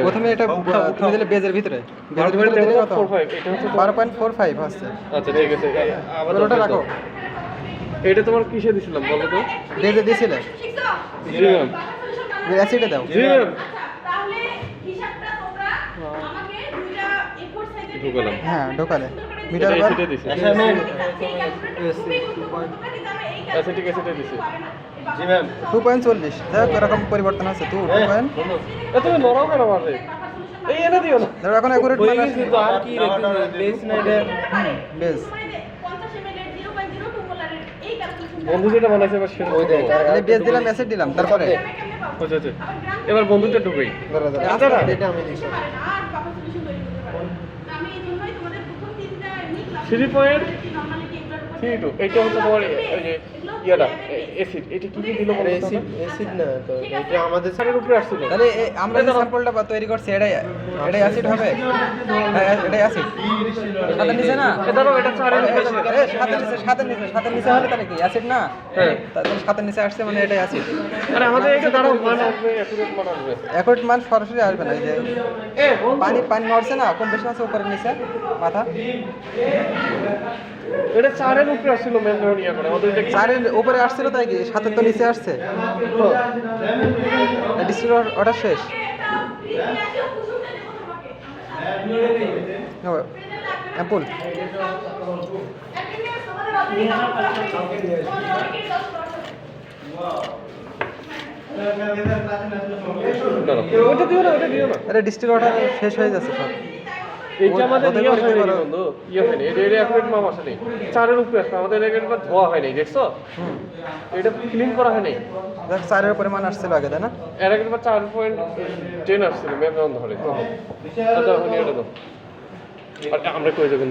প্রথমে এটা তুমি দিলে বেজের ভিতরে দিলে কত 12.45 হচ্ছে। আচ্ছা ঠিক আছে, আবার ওটা রাখো। এটা তোমার কিসে দিছিলাম বলো তো? বেজে দিছিলে জি ম্যাম। অ্যাসিডে দাও। জি ম্যাম। তাহলে হিসাবটা তোমরা আমাকে দুইটা A4 সাইজের ঢোকালাম। হ্যাঁ ঢোকালে মিটার বার অ্যাসিডে দিছি। অ্যাসাইনমেন্ট অ্যাসিডিক অ্যাসিডে দিছি। জি ম্যাম 2.40 দেখো এরকম পরিবর্তন আছে 2 তুমি নরম কেন মারবে? এই এনে দিও না। দেখো এখন অ্যাকুরেট মান আছে তো আর কি রেখেছে বেস না এটা বেজ 50 ml 0.02 মোলারের এই ক্যালকুলেশন বন্ধু যেটা বানাইছে এবার সেটা ওই দেখো। তাহলে বেজ দিলাম অ্যাসিড দিলাম তারপরে আচ্ছা আচ্ছা, এবার বন্ধুটা ঢুকাই। আচ্ছা না এটা আমি লিখছি আর বাবা সলিউশন তৈরি করতে পারে আমি এই জন্যই তোমাদের প্রথম তিনটা এমনি ক্লাস 3.32 এটা হচ্ছে তোমার এই যে ইয়াটা অ্যাসিড। এটা কি কি দিল বলো তো? অ্যাসিড না তো এটা আমাদের সারের উপরে আসছিল। তাহলে আমরা যে স্যাম্পলটা তৈরি করছি এটাই অ্যাসিড হবে। হ্যাঁ এটাই অ্যাসিড সাথে নিচে না ধরো এটা চারের উপরে ছিল। সাথে নিচে হলে তাহলে কি অ্যাসিড না? হ্যাঁ। তাহলে সাথে নিচে আসছে মানে এটাই অ্যাসিড। আরে আমাদের এটা দাঁড়াও মান আসবে, অ্যাকুরেট মান আসবে। অ্যাকুরেট মান সরাসরি আসবে না। এই যে পানি নড়ছে না কম বেশি আছে উপরে নিচে মাথা এটা চারের উপরে আসছিল ম্যাম যখন ইয়া করে আমাদের এটা চারের উপরে আসছিল তাই কি সাথে তো নিচে আসছে। ডিস্ট্রিক্ট অর্ডার শেষ। অ্যাম্পুল ওটা দিও না, ওটা দিও না। আরে ডিস্ট্রিক্ট অর্ডার শেষ হয়ে যাচ্ছে সব। এইটা আমাদের ওদের ইয়া করে কি হয়নি করো? বন্ধু, ইয়া হয়নি। এটা অ্যাকুরেট মান আসে নাই। চারের উপরে আসছে আমাদের একবার ধোয়া হয়নি, দেখছো? এটা ক্লিন করা হয়নি। দেখ চারের উপরে মান আসছিল আগে তাই না? এর একবার 4.10 আসছিল ম্যাম যখন ধরে তখন। এটা হয়নি, এটা তো আর আমরা কই যাবেন।